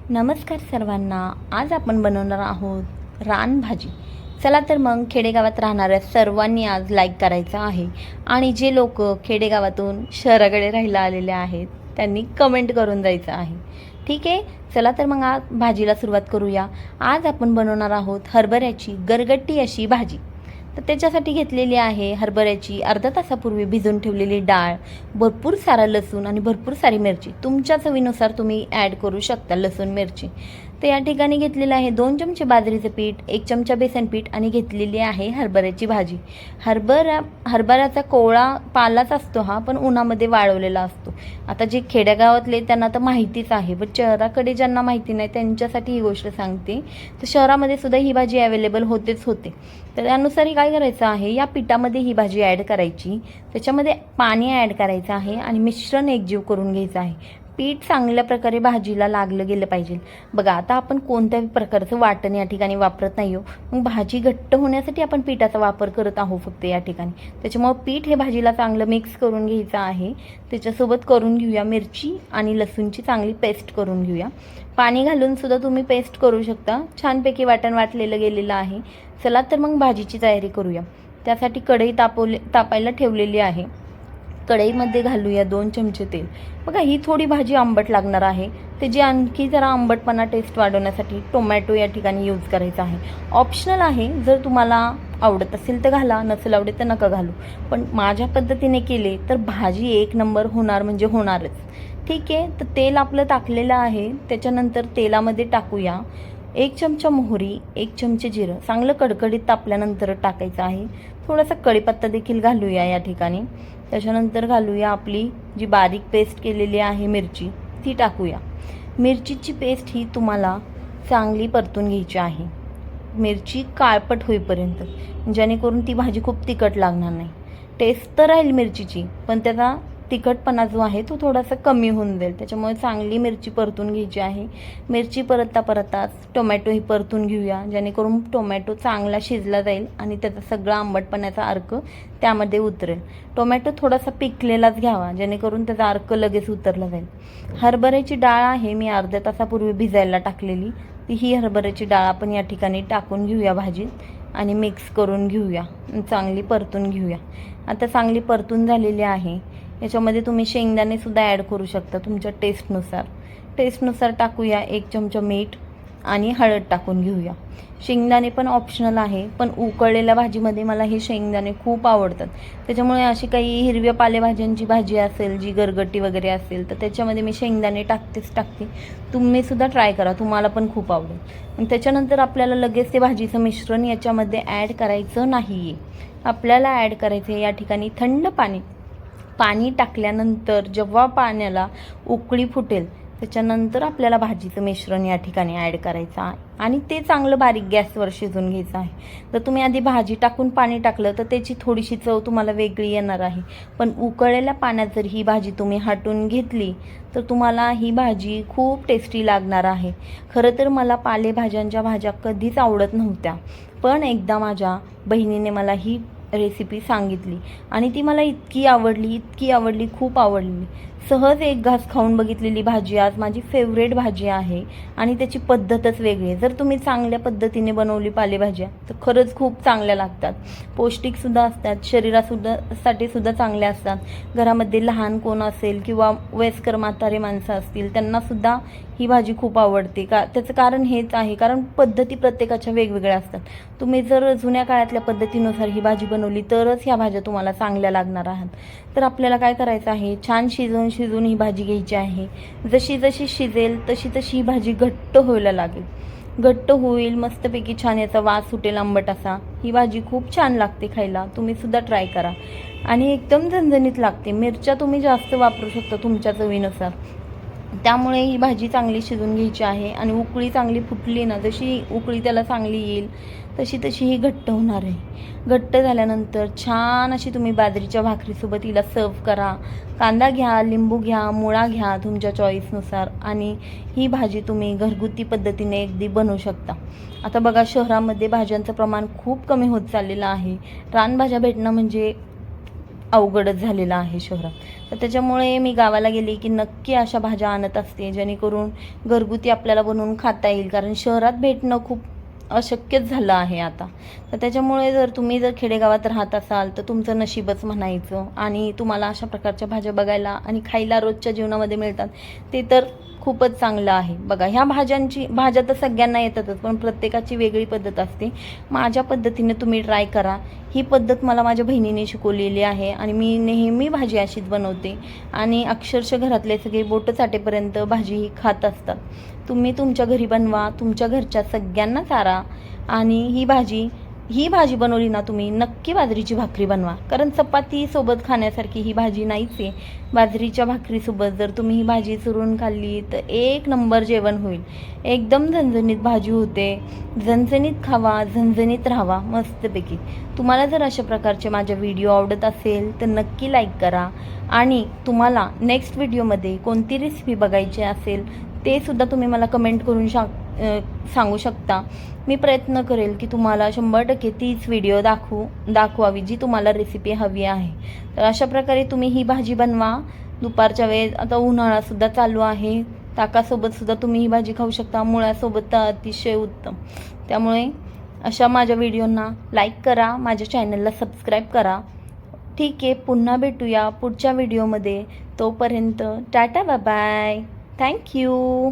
नमस्कार सर्वांना. आज आपण बनवणार आहोत रानभाजी. चला तर मग खेडेगावात राहणाऱ्या सर्वांनी आज लाईक करायचं आहे आणि जे लोक खेडेगावातून शहराकडे राहायला आलेले आहेत त्यांनी कमेंट करून जायचं आहे. ठीक आहे, चला तर मग आज भाजीला सुरुवात करूया. आज आपण बनवणार आहोत हरभऱ्याची गरगट्टी अशी भाजी. तर त्याच्यासाठी घेतलेली आहे हरभऱ्याची अर्धा तासापूर्वी भिजवून ठेवलेली डाळ, भरपूर सारा लसूण आणि भरपूर सारी मिरची. तुमच्या चवीनुसार तुम्ही ॲड करू शकता लसूण मिरची. तर या ठिकाणी घेतलेलं आहे 2 चमचे बाजरीचं पीठ, 1 चमचा बेसन पीठ आणि घेतलेली आहे हरभऱ्याची भाजी. हरभऱ्याचा कोवळा पालाच असतो हा, पण उन्हामध्ये वाळवलेला असतो. आता जे खेड्यागावातले त्यांना तर माहितीच आहे, पण शहराकडे ज्यांना माहिती नाही त्यांच्यासाठी ही गोष्ट सांगते. तर शहरामध्ये सुद्धा ही भाजी अवेलेबल होते. तर त्यानुसार काय करायचं आहे, या पिठामध्ये ही भाजी ॲड करायची, त्याच्यामध्ये पाणी ॲड करायचं आहे आणि मिश्रण एकजीव करून घ्यायचं आहे. पीठ चांगल्या प्रकारे भाजीला लागलं गेलं पाहिजे. बघा, आता आपण कोणत्याही प्रकारचं वाटण या ठिकाणी वापरत नाही हो, मग भाजी घट्ट होण्यासाठी आपण पिठाचा वापर करत आहोत फक्त या ठिकाणी. त्याच्यामुळे पीठ हे भाजीला चांगलं मिक्स करून घ्यायचं आहे. त्याच्यासोबत करून घेऊया मिरची आणि लसूणची चांगली पेस्ट करून घेऊया. पाणी घालून सुद्धा तुम्ही पेस्ट करू शकता. छानपैकी वाटण वाटलेलं गेलेलं आहे. चला तर मग भाजीची तयारी करूया. त्यासाठी कढई तापायला ठेवलेली आहे. कढईमध्ये घालूया 2 चमचे तेल. बघा, ही थोडी भाजी आंबट लागणार आहे. त्याची आणखी जरा आंबटपणा टेस्ट वाढवण्यासाठी टोमॅटो या ठिकाणी यूज करायचा आहे. ऑप्शनल आहे, जर तुम्हाला आवडत असेल तर घाला, नसेल आवडत तर नका घालू. पण माझ्या पद्धतीने केले तर भाजी 1 नंबर होणार म्हणजे होणारच. ठीक आहे, तर तेल आपलं टाकलेलं आहे. त्याच्यानंतर तेलामध्ये टाकूया 1 चमचा मोहरी, 1 चमचे जिरं. चांगलं कडकडीत तापल्यानंतर टाकायचं आहे. थोडासा कढीपत्ता देखील घालूया या ठिकाणी. त्याच्यानंतर घालूया आपली जी बारीक पेस्ट केलेली आहे मिरची, ती टाकूया. मिरचीची पेस्ट ही तुम्हाला चांगली परतून घ्यायची आहे, मिरची काळपट होईपर्यंत, जेणेकरून ती भाजी खूप तिखट लागणार नाही. टेस्ट तर राहील मिरचीची, पण त्याचा तिखटपणा जो आहे तो थोडासा कमी होऊन जाईल. त्याच्यामुळे चांगली मिरची परतून घ्यायची आहे. मिरची परतताच टोमॅटोही परतून घेऊया, जेणेकरून टोमॅटो चांगला शिजला जाईल आणि त्याचा सगळा आंबटपणाचा अर्क त्यामध्ये उतरेल. टोमॅटो थोडासा पिकलेलाच घ्यावा, जेणेकरून त्याचा अर्क लगेच उतरला जाईल. हरभऱ्याची डाळ आहे मी अर्ध्या तासापूर्वी भिजायला टाकलेली. ही हरभऱ्याची डाळ आपण या ठिकाणी टाकून घेऊया भाजीत आणि मिक्स करून घेऊया, चांगली परतून घेऊया. आता चांगली परतून झालेली आहे. याच्यामध्ये तुम्ही शेंगदाणेसुद्धा ॲड करू शकता तुमच्या टेस्टनुसार टाकूया. 1 चमचा मीठ आणि हळद टाकून घेऊया. शेंगदाणे पण ऑप्शनल आहे, पण उकळलेल्या भाजीमध्ये मला हे शेंगदाणे खूप आवडतात. त्याच्यामुळे अशी काही हिरव्या पालेभाज्यांची भाजी असेल, जी गरगटी वगैरे असेल, तर त्याच्यामध्ये मी शेंगदाणे टाकते. तुम्हीसुद्धा ट्राय करा, तुम्हाला पण खूप आवडेल. आणि त्याच्यानंतर आपल्याला लगेच ते भाजीचं मिश्रण याच्यामध्ये ॲड करायचं नाही आहे. आपल्याला ॲड करायचं आहे या ठिकाणी थंड पाणी टाकल्यानंतर जेव्हा पाण्याला उकळी फुटेल त्याच्यानंतर आपल्याला भाजीचं मिश्रण या ठिकाणी ॲड करायचं आहे आणि ते चांगलं बारीक गॅसवर शिजवून घ्यायचं आहे. जर तुम्ही आधी भाजी टाकून पाणी टाकलं तर त्याची थोडीशी चव तुम्हाला वेगळी येणार आहे, पण उकळलेल्या पाण्यात जर ही भाजी तुम्ही हाटून घेतली तर तुम्हाला ही भाजी खूप टेस्टी लागणार आहे. खरं तर मला पालेभाज्यांच्या भाज्या कधीच आवडत नव्हत्या, पण एकदा माझ्या बहिणीने मला ही रेसिपी सांगितली आणि ती मला इतकी आवडली, खूप आवडली. सहज एक घास खाऊन बघितलेली भाजी आज माझी फेवरेट भाजी आहे आणि त्याची पद्धतच वेगळी आहे. जर तुम्ही चांगल्या पद्धतीने बनवली पालेभाज्या तर खरंच खूप चांगल्या लागतात, पौष्टिकसुद्धा असतात, साठी सुद्धा चांगल्या असतात. घरामध्ये लहान कोण असेल किंवा वयस्कर म्हातारे माणसं असतील त्यांनासुद्धा ही भाजी खूप आवडते. त्याचं कारण हेच आहे, कारण पद्धती प्रत्येकाच्या वेगवेगळ्या असतात. तुम्ही जर जुन्या काळातल्या पद्धतीनुसार ही भाजी बनवली तरच ह्या भाज्या तुम्हाला चांगल्या लागणार आहेत. तर आपल्याला काय करायचं आहे, छान शिजवून ही भाजी घ्यायची आहे. जशी शिजेल तशी ही भाजी घट्ट व्हायला लागेल. घट्ट होईल, मस्तपैकी छान याचा वास सुटेल आंबट असा. ही भाजी खूप छान लागते खायला, तुम्हीसुद्धा ट्राय करा आणि एकदम झणझणीत लागते. मिरच्या तुम्ही जास्त वापरू शकता तुमच्या चवीनुसार. त्यामुळे ही भाजी चांगली शिजून घ्यायची आहे आणि उकळी चांगली फुटली ना, जशी उकळी त्याला चांगली येईल तशी ही घट्ट होणार आहे. घट्ट झाल्यानंतर छान अशी तुम्ही बाजरीच्या भाकरीसोबत हिला सर्व करा. कांदा घ्या, लिंबू घ्या, मुळा घ्या तुमच्या चॉईसनुसार आणि ही भाजी तुम्ही घरगुती पद्धतीने अगदी बनवू शकता. आता बघा, शहरामध्ये भाज्यांचं प्रमाण खूप कमी होत चाललेलं आहे. रानभाज्या भेटणं म्हणजे अवघडच झालेलं आहे शहरात. तर त्याच्यामुळे मी गावाला गेली की नक्की अशा भाज्या आणत असते, जेणेकरून घरगुती आपल्याला बनवून खाता येईल, कारण शहरात भेटणं खूप अशक्यच झालं आहे आता. तर त्याच्यामुळे तुम्ही जर खेडेगावात राहत असाल तर तुमचं नशीबच म्हणायचं, आणि तुम्हाला अशा प्रकारच्या भाज्या बघायला आणि खायला रोजच्या जीवनामध्ये मिळतात, ते तर खूपच चांगलं आहे. बघा, ह्या भाज्या तर सगळ्यांना येतातच, पण प्रत्येकाची वेगळी पद्धत असते. माझ्या पद्धतीने तुम्ही ट्राय करा. ही पद्धत मला माझ्या बहिणीने शिकवलेली आहे आणि मी नेहमी भाजी अशीच बनवते, आणि अक्षरशः घरातले सगळे बोटं चाटेपर्यंत भाजी ही खात असतात. तुम्ही तुमच्या घरी बनवा, तुमच्या घरच्या सगळ्यांना चारा, आणि ही भाजी बनवली ना तुम्ही, नक्की बाजरीची भाकरी बनवा, कारण चपातीसोबत खाण्यासारखी ही भाजी नाहीच आहे. बाजरीच्या भाकरीसोबत जर तुम्ही ही भाजी चुरून खाल्ली तर एक नंबर जेवण होईल. एकदम झणझणीत भाजी होते. झणझणीत खावा, झणझणीत राहावा मस्तपैकी. तुम्हाला जर अशा प्रकारचे माझे व्हिडिओ आवडत असेल तर नक्की लाईक करा, आणि तुम्हाला नेक्स्ट व्हिडिओमध्ये कोणती रेसिपी बघायची असेल ते सुद्धा तुम्ही मला कमेंट करून सांगू शकता. मी प्रयत्न करेल की तुम्हाला 100% तीच व्हिडिओ दाखवावी जी तुम्हाला रेसिपी हवी आहे. तर अशा प्रकारे तुम्ही ही भाजी बनवा. दुपारच्या वेळेस आता उन्हाळासुद्धा चालू आहे, ताकासोबतसुद्धा तुम्ही ही भाजी खाऊ शकता, मुळ्यासोबत तर अतिशय उत्तम. त्यामुळे अशा माझ्या व्हिडिओंना लाईक करा, माझ्या चॅनलला सबस्क्राईब करा. ठीक आहे, पुन्हा भेटूया पुढच्या व्हिडिओमध्ये. तोपर्यंत टाटा, बाय बाय, थँक्यू.